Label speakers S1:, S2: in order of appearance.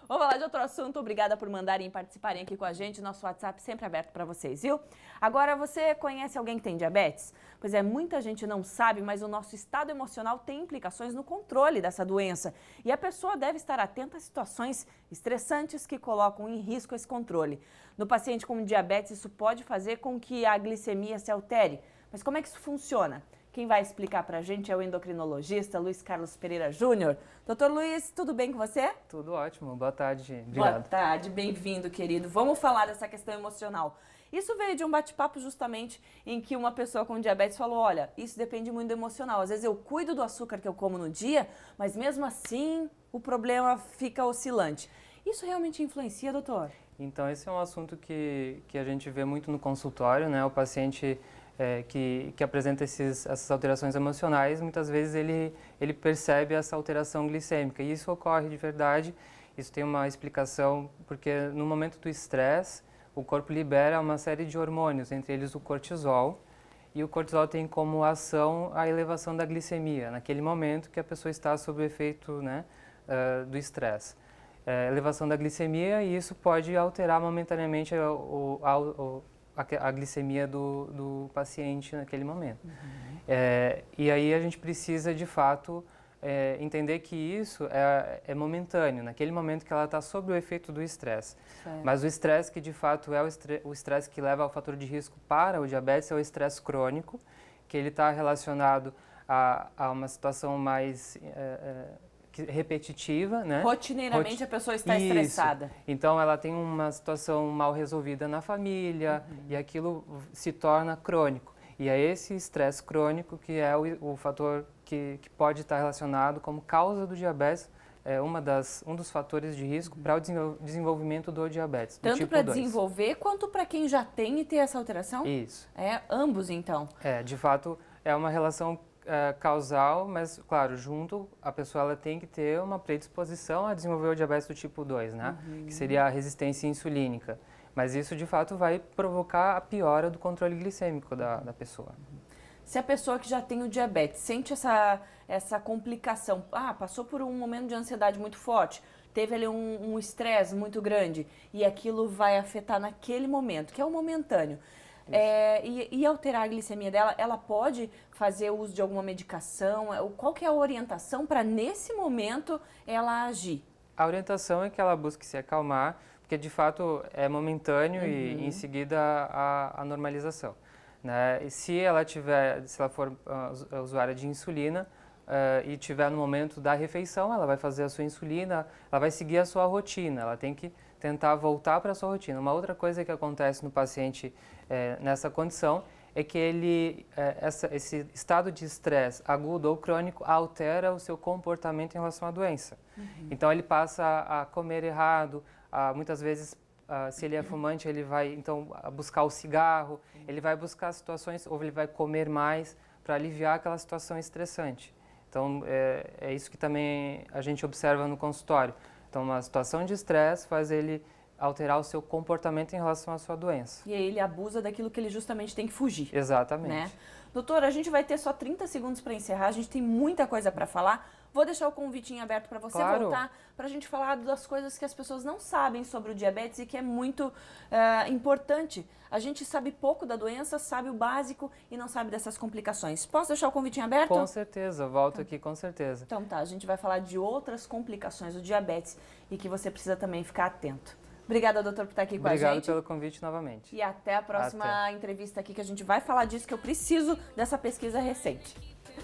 S1: Vamos falar de outro assunto. Obrigada por mandarem e participarem aqui com a gente. Nosso WhatsApp sempre aberto para vocês, viu? Agora, você conhece alguém que tem diabetes? Pois é, muita gente não sabe, mas o nosso estado emocional tem implicações no controle dessa doença. E a pessoa deve estar atenta a situações estressantes que colocam em risco esse controle. No paciente com diabetes, isso pode fazer com que a glicemia se altere. Mas como é que isso funciona? Quem vai explicar para a gente é o endocrinologista Luiz Carlos Pereira Júnior. Doutor Luiz, tudo bem com você?
S2: Tudo ótimo, boa tarde, obrigado.
S1: Boa tarde, bem-vindo, querido. Vamos falar dessa questão emocional. Isso veio de um bate-papo justamente em que uma pessoa com diabetes falou, olha, isso depende muito do emocional. Às vezes eu cuido do açúcar que eu como no dia, mas mesmo assim o problema fica oscilante. Isso realmente influencia, doutor?
S2: Então, esse é um assunto que a gente vê muito no consultório, né? O paciente que apresenta essas alterações emocionais, muitas vezes ele percebe essa alteração glicêmica. E isso ocorre de verdade, isso tem uma explicação, porque no momento do estresse, o corpo libera uma série de hormônios, entre eles o cortisol, e o cortisol tem como ação a elevação da glicemia, naquele momento que a pessoa está sob o efeito, né, do estresse. Elevação da glicemia, e isso pode alterar momentaneamente a glicemia do paciente naquele momento. Uhum. E aí a gente precisa, de fato, entender que isso é momentâneo, naquele momento que ela está sob o efeito do estresse. Mas o estresse que, de fato, é o estresse que leva ao fator de risco para o diabetes é o estresse crônico, que ele está relacionado a uma situação mais repetitiva, né?
S1: Rotineiramente a pessoa está estressada.
S2: Então ela tem uma situação mal resolvida na família, e aquilo se torna crônico. E é esse estresse crônico que é o fator que pode estar relacionado como causa do diabetes, um dos fatores de risco para o desenvolvimento do diabetes.
S1: Tanto para desenvolver quanto para quem já tem e ter essa alteração?
S2: Isso.
S1: Ambos então.
S2: De fato é uma relação causal, mas, claro, junto a pessoa ela tem que ter uma predisposição a desenvolver o diabetes do tipo 2, né? Que seria a resistência insulínica. Mas isso, de fato, vai provocar a piora do controle glicêmico da pessoa.
S1: Se a pessoa que já tem o diabetes sente essa complicação, passou por um momento de ansiedade muito forte, teve ali um estresse muito grande e aquilo vai afetar naquele momento, que é o momentâneo. E alterar a glicemia dela, ela pode fazer uso de alguma medicação? Qual que é a orientação para, nesse momento, ela agir?
S2: A orientação é que ela busque se acalmar, porque de fato é momentâneo e em seguida a normalização. Né? E se ela for usuária de insulina e tiver no momento da refeição, ela vai fazer a sua insulina, ela vai seguir a sua rotina, ela tem que tentar voltar para a sua rotina. Uma outra coisa que acontece no paciente nessa condição é que esse estado de estresse agudo ou crônico altera o seu comportamento em relação à doença. Então ele passa a comer errado, muitas vezes se ele é fumante ele vai então buscar o cigarro, ele vai buscar situações ou ele vai comer mais para aliviar aquela situação estressante. Então é isso que também a gente observa no consultório. Então, uma situação de estresse faz ele alterar o seu comportamento em relação à sua doença.
S1: E aí ele abusa daquilo que ele justamente tem que fugir.
S2: Exatamente.
S1: Né? Doutora, a gente vai ter só 30 segundos para encerrar, a gente tem muita coisa para falar. Vou deixar o convitinho aberto para você voltar, para a gente falar das coisas que as pessoas não sabem sobre o diabetes e que é muito importante. A gente sabe pouco da doença, sabe o básico e não sabe dessas complicações. Posso deixar o convitinho aberto?
S2: Com certeza, volto aqui com certeza.
S1: Então tá, a gente vai falar de outras complicações do diabetes e que você precisa também ficar atento. Obrigada, doutor, por estar aqui com a gente.
S2: Obrigado pelo convite novamente.
S1: E até a próxima entrevista aqui, que a gente vai falar disso, que eu preciso dessa pesquisa recente.